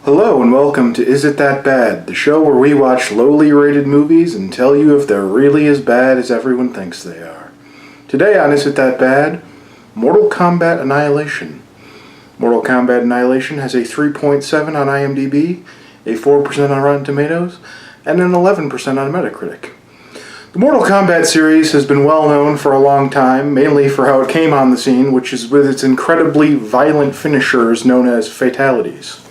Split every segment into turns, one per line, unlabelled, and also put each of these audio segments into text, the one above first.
Hello and welcome to Is It That Bad, the show where we watch lowly rated movies and tell you if they're really as bad as everyone thinks they are. Today on Is It That Bad, Mortal Kombat Annihilation. Mortal Kombat Annihilation has a 3.7 on IMDb, a 4% on Rotten Tomatoes, and an 11% on Metacritic. The Mortal Kombat series has been well known for a long time, mainly for how it came on the scene, which is with its incredibly violent finishers known as fatalities.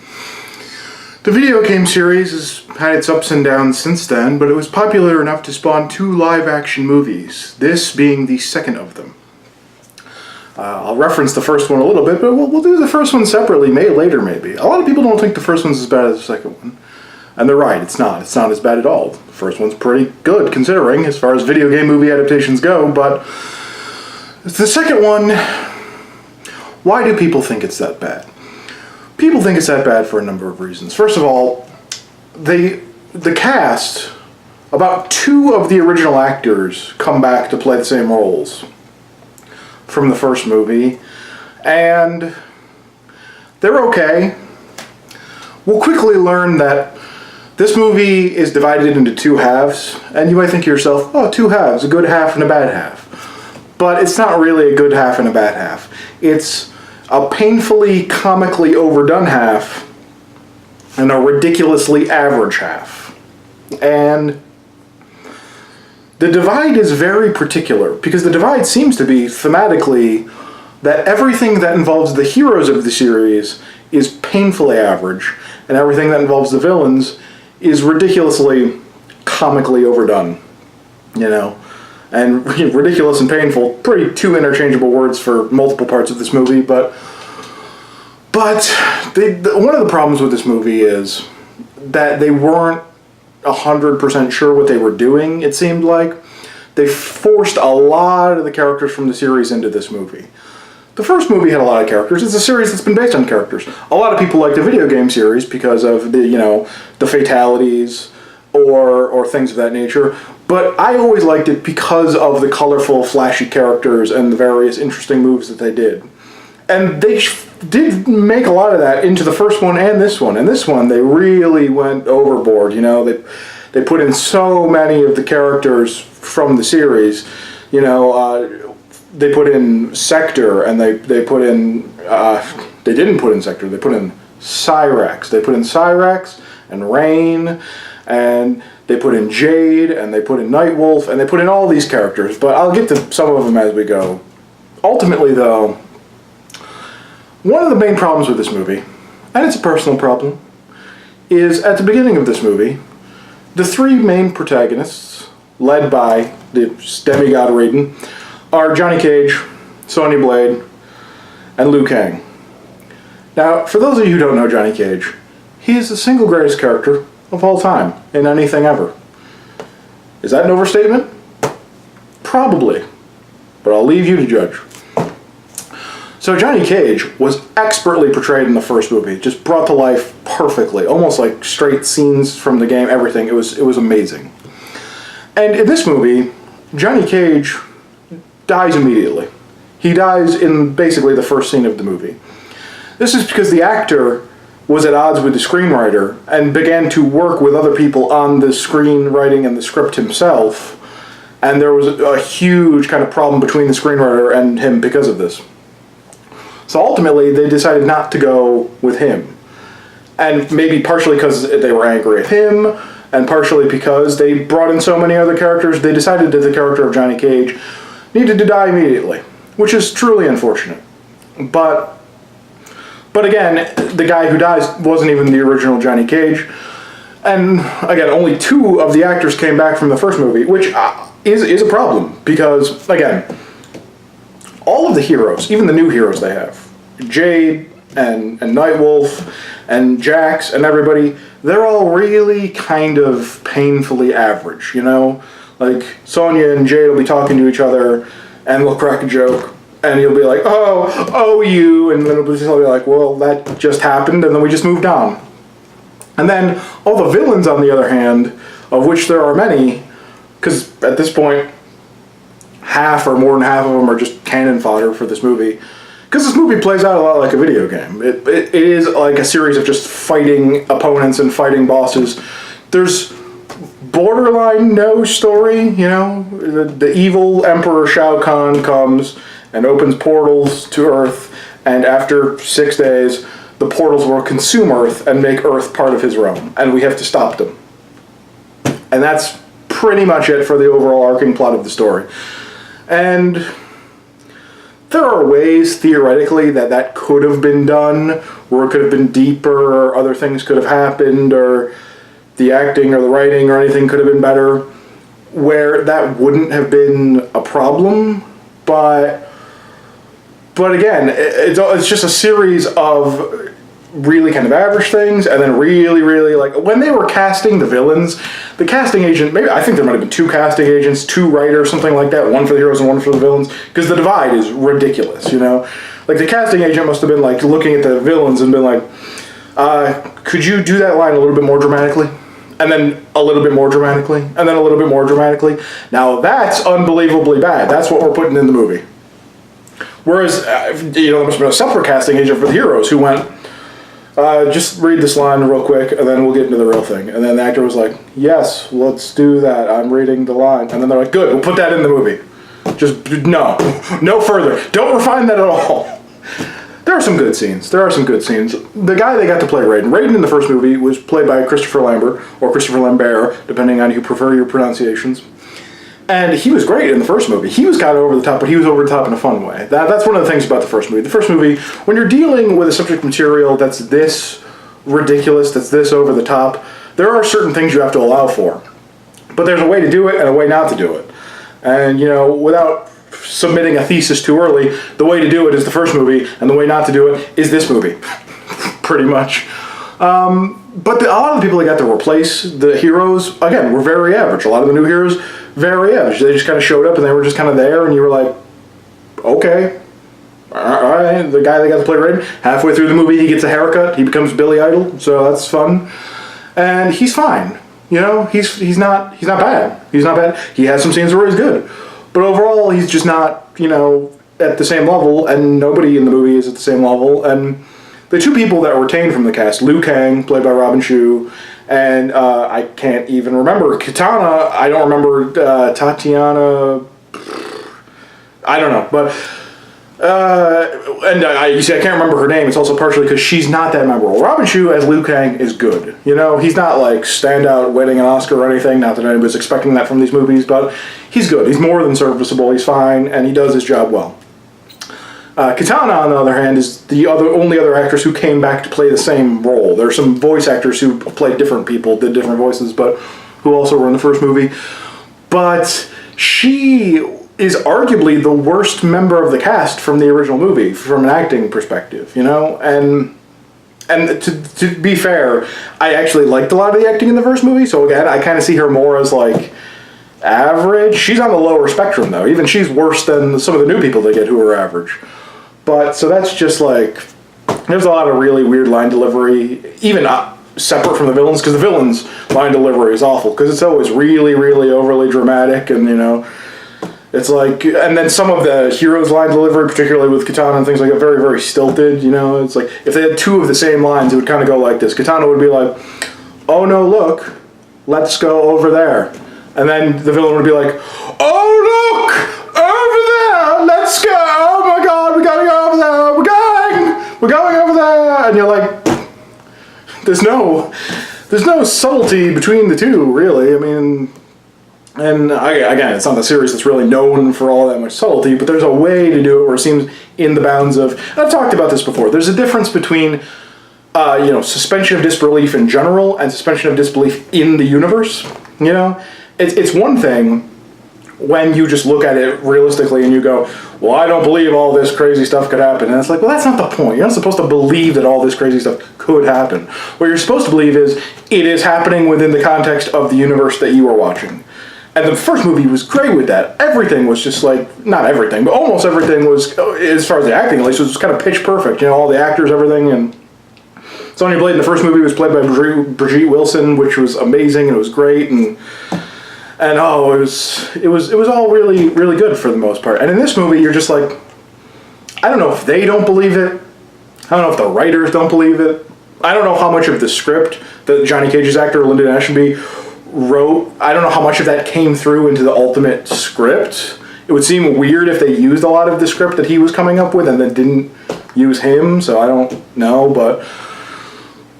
The video game series has had its ups and downs since then, but it was popular enough to spawn 2 live-action movies, this being the second of them. I'll reference the first one a little bit, but we'll do the first one separately, later maybe. A lot of people don't think the first one's as bad as the second one. And they're right, it's not. It's not as bad at all. The first one's pretty good, considering, as far as video game movie adaptations go, but the second one, why do people think it's that bad? People think it's that bad for a number of reasons. First of all, the cast, about 2 of the original actors come back to play the same roles from the first movie, and they're okay. We'll quickly learn that this movie is divided into 2 halves, and you might think to yourself, oh, 2 halves, a good half and a bad half. But it's not really a good half and a bad half. It's a painfully, comically overdone half, and a ridiculously average half. And the divide is very particular, because the divide seems to be, thematically, that everything that involves the heroes of the series is painfully average, and everything that involves the villains is ridiculously, comically overdone. You know? And ridiculous and painful, pretty 2 interchangeable words for multiple parts of this movie, but one of the problems with this movie is that they weren't 100% sure what they were doing, it seemed like. They forced a lot of the characters from the series into this movie. The first movie had a lot of characters. It's a series that's been based on characters. A lot of people like the video game series because of the fatalities or things of that nature. But I always liked it because of the colorful, flashy characters and the various interesting moves that they did. And they did make a lot of that into the first one and this one. And this one, they really went overboard, They put in so many of the characters from the series. They put in Sector, and they put in... they didn't put in Sector, they put in Cyrax. They put in Cyrax and Rain, and they put in Jade, and they put in Nightwolf, and they put in all these characters, but I'll get to some of them as we go. Ultimately, though, one of the main problems with this movie, and it's a personal problem, is at the beginning of this movie, the 3 main protagonists, led by the demigod Raiden, are Johnny Cage, Sonya Blade, and Liu Kang. Now, for those of you who don't know Johnny Cage, he is the single greatest character of all time, in anything ever. Is that an overstatement? Probably. But I'll leave you to judge. So Johnny Cage was expertly portrayed in the first movie, just brought to life perfectly, almost like straight scenes from the game, everything. It was amazing. And in this movie, Johnny Cage dies immediately. He dies in basically the first scene of the movie. This is because the actor was at odds with the screenwriter and began to work with other people on the screenwriting and the script himself, and there was a huge kind of problem between the screenwriter and him because of this. So ultimately, they decided not to go with him. And maybe partially because they were angry at him, and partially because they brought in so many other characters, they decided that the character of Johnny Cage needed to die immediately, which is truly unfortunate. But again, the guy who dies wasn't even the original Johnny Cage. And again, only 2 of the actors came back from the first movie, which is a problem. Because, again, all of the heroes, even the new heroes they have, Jade and Nightwolf and Jax and everybody, they're all really kind of painfully average, Like, Sonya and Jade will be talking to each other, and they'll crack a joke. And you'll be like, oh, you, and then it'll be like, well, that just happened, and then we just moved on. And then all the villains, on the other hand, of which there are many, because at this point, half or more than half of them are just cannon fodder for this movie, because this movie plays out a lot like a video game. It is like a series of just fighting opponents and fighting bosses. There's borderline no story, you know. The evil Emperor Shao Kahn comes and opens portals to Earth, and after 6 days, the portals will consume Earth and make Earth part of his realm, and we have to stop them. And that's pretty much it for the overall arcing plot of the story. And there are ways, theoretically, that could have been done, where it could have been deeper, or other things could have happened, or the acting or the writing or anything could have been better, where that wouldn't have been a problem. But again, it's just a series of really kind of average things, and then really, like, when they were casting the villains, the casting agent, maybe, I think there might have been 2 casting agents, 2 writers, something like that, one for the heroes and one for the villains, because the divide is ridiculous, you know? Like, the casting agent must have been, like, looking at the villains and been like, could you do that line a little bit more dramatically? And then a little bit more dramatically, and then a little bit more dramatically. Now, that's unbelievably bad. That's what we're putting in the movie. Whereas, there must have been a separate casting agent for the heroes who went, just read this line real quick, and then we'll get into the real thing. And then the actor was like, yes, let's do that. I'm reading the line. And then they're like, good, we'll put that in the movie. Just, no further. Don't refine that at all. There are some good scenes. The guy they got to play Raiden in the first movie was played by Christopher Lambert, or Christopher Lambert, depending on you prefer your pronunciations. And he was great in the first movie. He was kind of over the top, but he was over the top in a fun way. That's one of the things about the first movie. The first movie, when you're dealing with a subject material that's this ridiculous, that's this over the top, there are certain things you have to allow for. But there's a way to do it and a way not to do it. And, without submitting a thesis too early, the way to do it is the first movie, and the way not to do it is this movie. Pretty much. But a lot of the people that got to replace the heroes, again, were very average. A lot of the new heroes, very average. They just kind of showed up and they were just kind of there, and you were like, okay. Alright, the guy that got to play Raiden, halfway through the movie he gets a haircut, he becomes Billy Idol, so that's fun. And he's fine. He's not bad. He's not bad. He has some scenes where he's good. But overall, he's just not, at the same level, and nobody in the movie is at the same level. And the 2 people that were retained from the cast, Liu Kang, played by Robin Shou, and I can't even remember. Kitana, I don't remember. Tatiana, I don't know. But, you see, I can't remember her name. It's also partially because she's not that memorable. Robin Shou as Liu Kang is good. He's not like standout, winning an Oscar or anything. Not that anybody's expecting that from these movies, but he's good. He's more than serviceable. He's fine, and he does his job well. Kitana, on the other hand, is the only other actress who came back to play the same role. There are some voice actors who played different people, did different voices, but who also were in the first movie. But she is arguably the worst member of the cast from the original movie, from an acting perspective, And to be fair, I actually liked a lot of the acting in the first movie, so again, I kind of see her more as, like, average. She's on the lower spectrum, though. Even she's worse than some of the new people they get who are average. But, so that's just like, there's a lot of really weird line delivery, even separate from the villains, because the villains' line delivery is awful, because it's always really, really overly dramatic, and, it's like, and then some of the heroes' line delivery, particularly with Kitana and things like that, very, very stilted, It's like, if they had 2 of the same lines, it would kind of go like this. Kitana would be like, oh no, look, let's go over there. And then the villain would be like, oh look, over there, let's go, oh my god, we gotta go over there, we're going over there. And you're like, there's no subtlety between the 2, really. I mean, and again, it's not a series that's really known for all that much subtlety, but there's a way to do it where it seems in the bounds of, I've talked about this before, there's a difference between suspension of disbelief in general and suspension of disbelief in the universe, It's one thing when you just look at it realistically and you go, well, I don't believe all this crazy stuff could happen. And it's like, well, that's not the point. You're not supposed to believe that all this crazy stuff could happen. What you're supposed to believe is it is happening within the context of the universe that you are watching. And the first movie was great with that. Everything was just like, not everything, but almost everything was, as far as the acting at least, was kind of pitch perfect. All the actors, everything, and Sonya Blade in the first movie was played by Brigitte Wilson, which was amazing, and it was great, and it was all really, really good for the most part. And in this movie, you're just like, I don't know if they don't believe it. I don't know if the writers don't believe it. I don't know how much of the script that Johnny Cage's actor, Lyndon Ashby, wrote. I don't know how much of that came through into the ultimate script. It would seem weird if they used a lot of the script that he was coming up with and then didn't use him, so I don't know,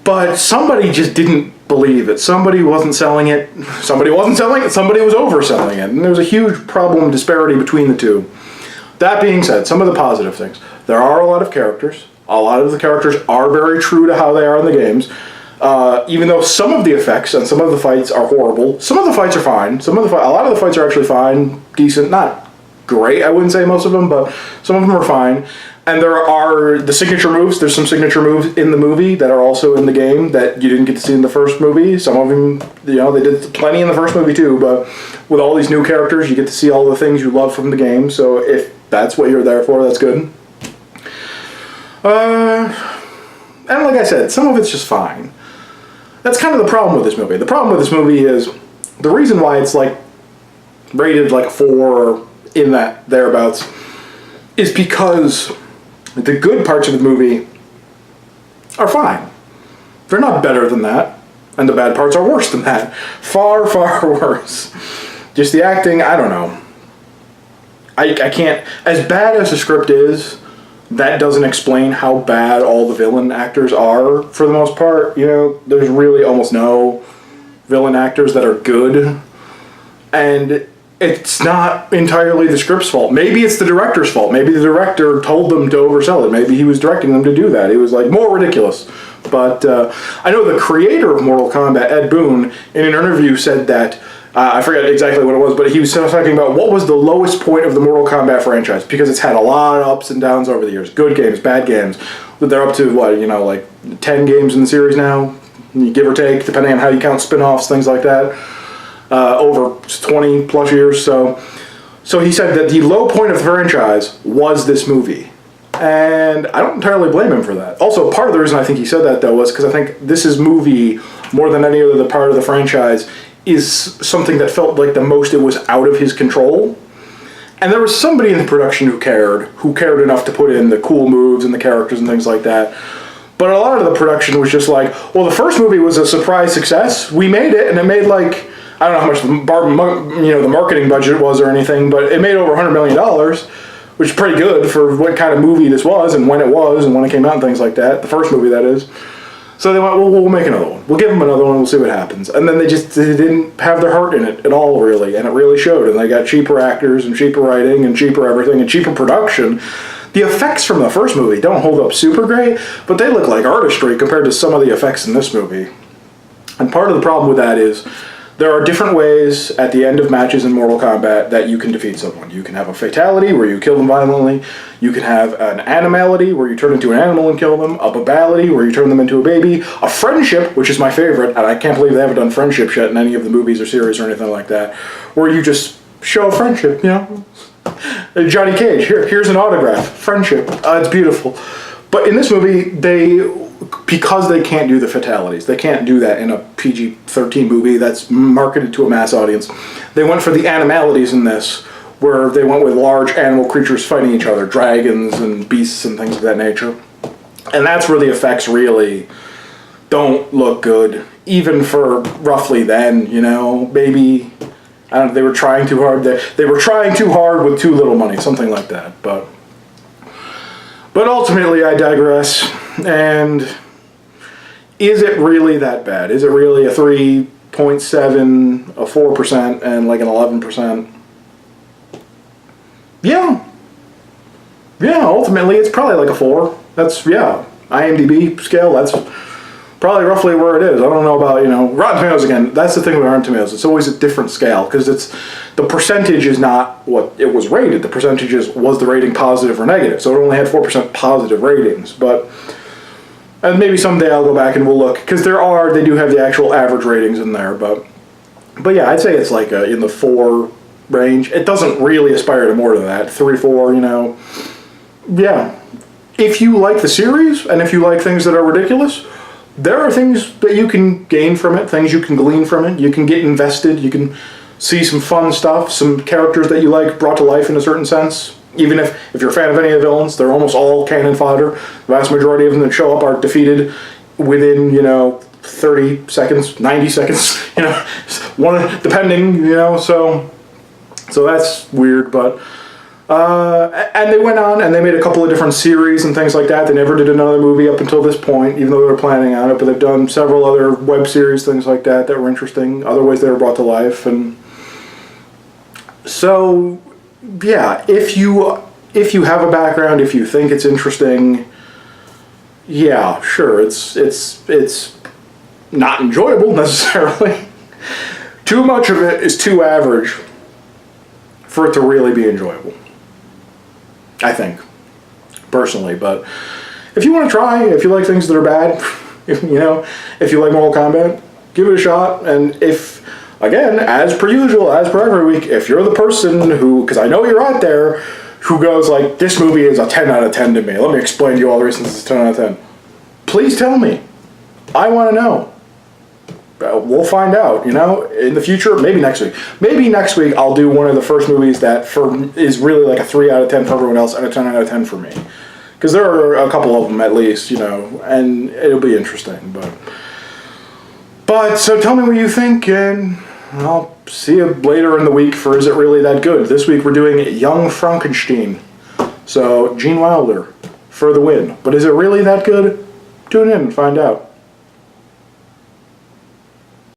but somebody just didn't believe it. Somebody wasn't selling it. Somebody wasn't selling it. Somebody was overselling it. And there was a huge problem disparity between the two. That being said, some of the positive things. There are a lot of characters. A lot of the characters are very true to how they are in the games. Even though some of the effects and some of the fights are horrible, some of the fights are fine. A lot of the fights are actually fine, decent, not great, I wouldn't say most of them, but some of them are fine. And there are the signature moves. There's some signature moves in the movie that are also in the game that you didn't get to see in the first movie. Some of them, they did plenty in the first movie too, but with all these new characters, you get to see all the things you love from the game. So if that's what you're there for, that's good. And like I said, some of it's just fine. That's kind of the problem with this movie. The problem with this movie is the reason why it's like rated like a 4 or in that thereabouts is because the good parts of the movie are fine. They're not better than that, and the bad parts are worse than that. Far, far worse. Just the acting, I don't know. I can't, as bad as the script is, that doesn't explain how bad all the villain actors are for the most part. There's really almost no villain actors that are good. And it's not entirely the script's fault. Maybe it's the director's fault. Maybe the director told them to oversell it. Maybe he was directing them to do that. It was like more ridiculous. But I know the creator of Mortal Kombat, Ed Boon, in an interview said that, I forget exactly what it was, but he was talking about what was the lowest point of the Mortal Kombat franchise, because it's had a lot of ups and downs over the years. Good games, bad games. They're up to, like 10 games in the series now, give or take, depending on how you count spin-offs, things like that. Over 20 plus years. So he said that the low point of the franchise was this movie. And I don't entirely blame him for that. Also, part of the reason I think he said that, though, was because I think this movie, more than any other part of the franchise, is something that felt like the most it was out of his control. And there was somebody in the production who cared enough to put in the cool moves and the characters and things like that. But a lot of the production was just like, well, the first movie was a surprise success. We made it, and it made like, I don't know how much the marketing budget was or anything, but it made over $100 million, which is pretty good for what kind of movie this was and when it came out and things like that. The first movie, that is. So they went, well, we'll make another one. We'll give them another one, we'll see what happens. And then they didn't have their heart in it at all, really, and it really showed. And they got cheaper actors and cheaper writing and cheaper everything and cheaper production. The effects from the first movie don't hold up super great, but they look like artistry compared to some of the effects in this movie. And part of the problem with that is there are different ways at the end of matches in Mortal Kombat that you can defeat someone. You can have a fatality where you kill them violently. You can have an animality where you turn into an animal and kill them. A babality where you turn them into a baby. A friendship, which is my favorite, and I can't believe they haven't done friendship yet in any of the movies or series or anything like that, where you just show friendship, Johnny Cage, here's an autograph. Friendship. It's beautiful. But in this movie, because they can't do the fatalities, they can't do that in a PG-13 movie that's marketed to a mass audience, they went for the animalities in this, where they went with large animal creatures fighting each other, dragons and beasts and things of that nature. And that's where the effects really don't look good, even for roughly then, maybe, I don't know, they were trying too hard. They were trying too hard with too little money, something like that. But ultimately, I digress. And is it really that bad? Is it really a 3.7, a 4%, and like an 11%? Yeah. Yeah, ultimately, it's probably like a 4. That's, IMDb scale, that's probably roughly where it is. I don't know about, Rotten Tomatoes, again, that's the thing with Rotten Tomatoes. It's always a different scale, because the percentage is not what it was rated. The percentage was the rating positive or negative. So it only had 4% positive ratings. And maybe someday I'll go back and we'll look, because they do have the actual average ratings in there. But yeah, I'd say it's like in the 4 range. It doesn't really aspire to more than that. 3, 4, Yeah. If you like the series, and if you like things that are ridiculous, there are things that you can gain from it, things you can glean from it. You can get invested, you can see some fun stuff, some characters that you like brought to life in a certain sense. Even if you're a fan of any of the villains, they're almost all cannon fodder. The vast majority of them that show up are defeated within, 30 seconds, 90 seconds, one depending, so that's weird, but and they went on and they made a couple of different series and things like that. They never did another movie up until this point, even though they were planning on it, but they've done several other web series, things like that were interesting, other ways they were brought to life. And so yeah, if you have a background, if you think it's interesting, yeah, sure, it's not enjoyable necessarily. Too much of it is too average for it to really be enjoyable, I think, personally. But if you want to try, if you like things that are bad, if you like Mortal Kombat, give it a shot. And if, again, as per usual, as per every week, if you're the person who, because I know you're out there, who goes like, this movie is a 10 out of 10 to me, let me explain to you all the reasons it's 10 out of 10. Please tell me. I want to know. We'll find out, in the future, maybe next week. Maybe next week I'll do one of the first movies that is really like a 3 out of 10 for everyone else and a 10 out of 10 for me. Because there are a couple of them at least, and it'll be interesting. But so tell me what you think, and I'll see you later in the week for Is It Really That Good? This week we're doing Young Frankenstein. So Gene Wilder for the win. But is it really that good? Tune in and find out.